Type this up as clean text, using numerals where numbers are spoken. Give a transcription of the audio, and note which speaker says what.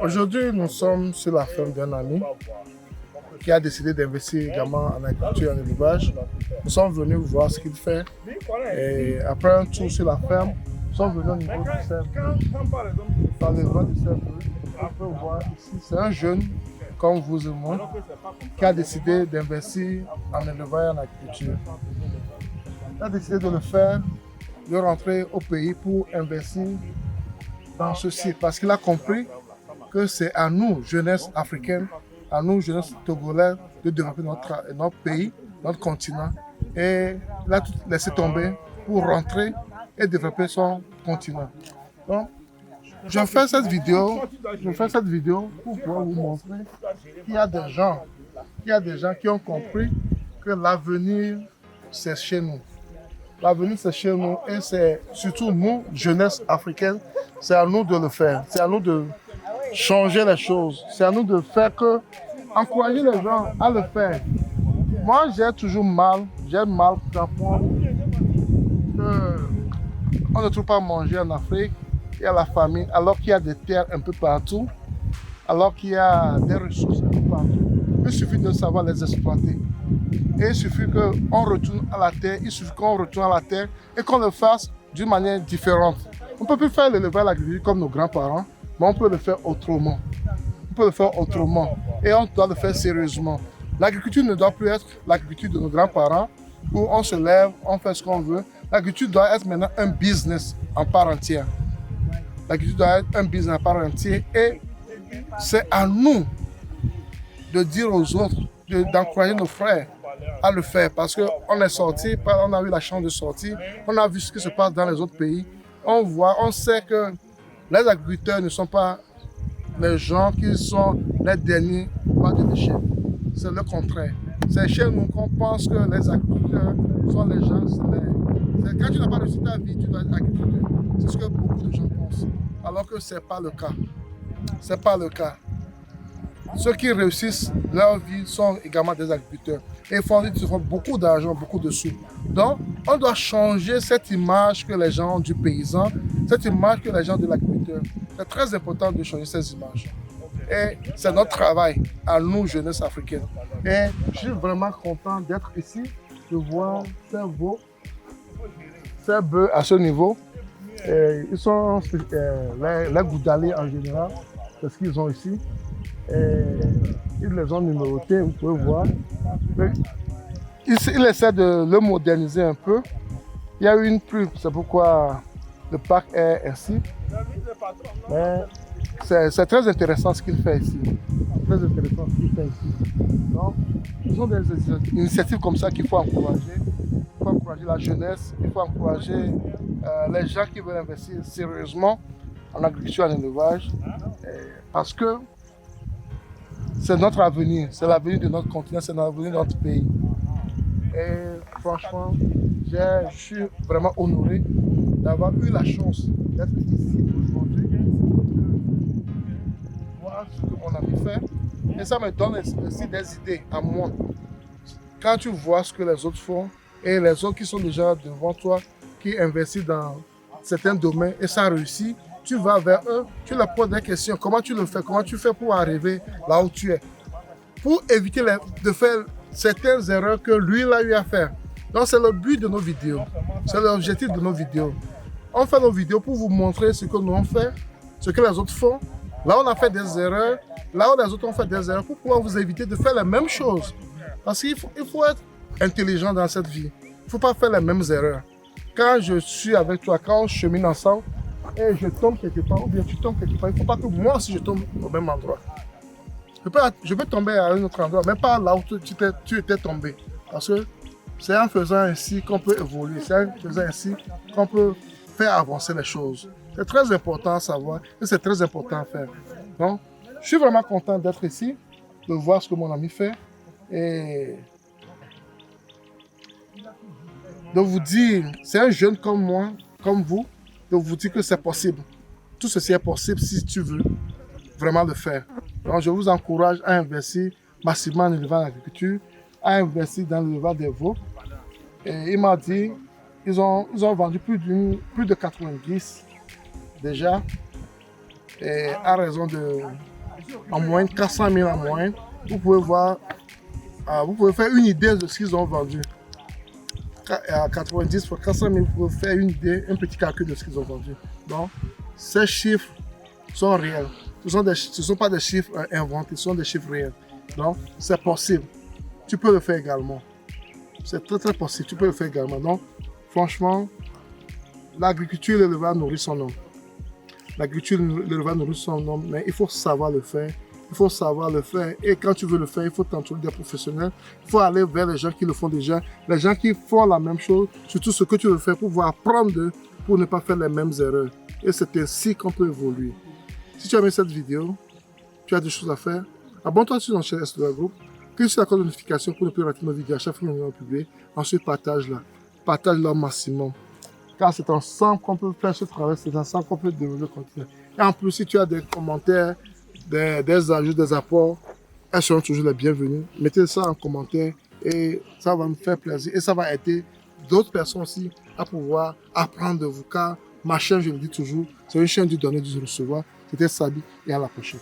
Speaker 1: Aujourd'hui, nous sommes sur la ferme d'un ami qui a décidé d'investir également en agriculture et en élevage. Nous sommes venus voir ce qu'il fait et après un tour sur la ferme, nous sommes venus au niveau du cercle. Dans l'élevage du cercle, on peut voir ici, c'est un jeune comme vous et moi qui a décidé d'investir en élevage et en agriculture. Il a décidé de le faire, de rentrer au pays pour investir dans ce site parce qu'il a compris que c'est à nous, jeunesse africaine, à nous, jeunesse togolais, de développer notre pays, notre continent. Et il a tout laissé tomber pour rentrer et développer son continent. Donc, je fais cette vidéo pour pouvoir vous montrer qu'il y a des gens, qui ont compris que l'avenir, c'est chez nous. L'avenir, c'est chez nous et c'est surtout nous, jeunesse africaine, c'est à nous de le faire. C'est à nous de changer les choses. C'est à nous de faire que, encourager les gens à le faire. Moi, j'ai toujours mal d'apprendre qu'on ne trouve pas à manger en Afrique, il y a la famine, alors qu'il y a des terres un peu partout, alors qu'il y a des ressources un peu partout. Il suffit de savoir les exploiter. Et il suffit qu'on retourne à la terre, et qu'on le fasse d'une manière différente. On ne peut plus faire l'élevage à l'agriculture comme nos grands-parents, mais on peut le faire autrement. Et on doit le faire sérieusement. L'agriculture ne doit plus être l'agriculture de nos grands-parents, où on se lève, on fait ce qu'on veut. L'agriculture doit être maintenant un business en part entière. Et c'est à nous de dire aux autres, d'encourager nos frères à le faire parce qu'on est sorti, on a eu la chance de sortir, on a vu ce qui se passe dans les autres pays. On sait que les agriculteurs ne sont pas les gens qui sont les derniers pas de déchets. C'est le contraire. C'est chez nous qu'on pense que les agriculteurs sont les gens. Quand tu n'as pas réussi ta vie, tu dois être agriculteur. C'est ce que beaucoup de gens pensent. Alors que ce n'est pas le cas. Ceux qui réussissent leur vie sont également des agriculteurs. Et ils font beaucoup d'argent, beaucoup de sous. Donc, on doit changer cette image que les gens ont du paysan, cette image que les gens de l'agriculteur. C'est très important de changer ces images. Et c'est notre travail, à nous, jeunesse africaine. Et je suis vraiment content d'être ici, de voir ces bœufs à ce niveau. Et ils sont les goudalés en général, c'est ce qu'ils ont ici. Et ils les ont numérotés, vous pouvez voir. Ils essaient de le moderniser un peu. Il y a eu une pluie, c'est pourquoi le parc est ainsi. Mais c'est très intéressant ce qu'il fait ici. Donc, ce sont des initiatives comme ça qu'il faut encourager. Il faut encourager la jeunesse, il faut encourager les gens qui veulent investir sérieusement en agriculture et en élevage. Parce que c'est notre avenir, c'est l'avenir de notre continent, c'est l'avenir de notre pays. Et franchement, je suis vraiment honoré d'avoir eu la chance d'être ici aujourd'hui, de voir ce que mon ami fait. Et ça me donne aussi des idées à moi. Quand tu vois ce que les autres font et les autres qui sont déjà devant toi, qui investissent dans certains domaines et ça réussit, tu vas vers eux, tu leur poses des questions. Comment tu le fais? Comment tu fais pour arriver là où tu es? Pour éviter de faire certaines erreurs que lui a eu à faire. Donc c'est le but de nos vidéos. C'est l'objectif de nos vidéos. On fait nos vidéos pour vous montrer ce que nous on fait, ce que les autres font. Là on a fait des erreurs, là où les autres ont fait des erreurs, pour pouvoir vous éviter de faire les mêmes choses. Parce qu'il faut être intelligent dans cette vie. Il ne faut pas faire les mêmes erreurs. Quand je suis avec toi, quand on chemine ensemble, et je tombe quelque part, ou bien tu tombes quelque part, il ne faut pas que moi aussi je tombe au même endroit. Je peux tomber à un autre endroit, mais pas là où tu étais tombé. Parce que c'est en faisant ainsi qu'on peut évoluer, c'est en faisant ainsi qu'on peut faire avancer les choses. C'est très important à savoir et c'est très important à faire. Donc, je suis vraiment content d'être ici, de voir ce que mon ami fait et de vous dire, c'est un jeune comme moi, comme vous, de vous dire que c'est possible. Tout ceci est possible si tu veux vraiment le faire. Donc, je vous encourage à investir massivement en élevage en agriculture, à investir dans l'élevage des veaux. Et il m'a dit, ils ont vendu plus de 90 déjà, et à raison de en moyenne, 400 000 en moyenne. Vous pouvez voir, vous pouvez faire une idée de ce qu'ils ont vendu. À 90 pour 400 000, vous pouvez faire une idée, un petit calcul de ce qu'ils ont vendu. Donc, ces chiffres sont réels. Ce ne sont pas des chiffres inventés, ce sont des chiffres réels. Donc, c'est possible. Tu peux le faire également. C'est très très possible, tu peux le faire également. Donc, franchement, l'agriculture et l'élevage nourrissent son homme. L'agriculture et l'élevage nourrissent son homme, mais il faut savoir le faire. Il faut savoir le faire. Et quand tu veux le faire, il faut t'entourer des professionnels. Il faut aller vers les gens qui le font déjà. Les gens qui font la même chose, surtout ce que tu veux faire pour pouvoir apprendre d'eux, pour ne pas faire les mêmes erreurs. Et c'est ainsi qu'on peut évoluer. Si tu as aimé cette vidéo, tu as des choses à faire, abonne-toi sur notre chaîne SDA Group. Clique sur la cloche de notification pour ne plus rater nos vidéos à chaque fois que nous allons publier. Ensuite, partage-la. Partage-la au maximum. Car c'est ensemble qu'on peut faire ce travail, c'est ensemble qu'on peut développer le contenu. Et en plus, si tu as des commentaires, des ajouts, des apports, elles seront toujours les bienvenus. Mettez ça en commentaire et ça va nous faire plaisir. Et ça va aider d'autres personnes aussi à pouvoir apprendre de vous. Car ma chaîne, je le dis toujours, c'est une chaîne du donner, du recevoir. C'était Sabi et à la prochaine.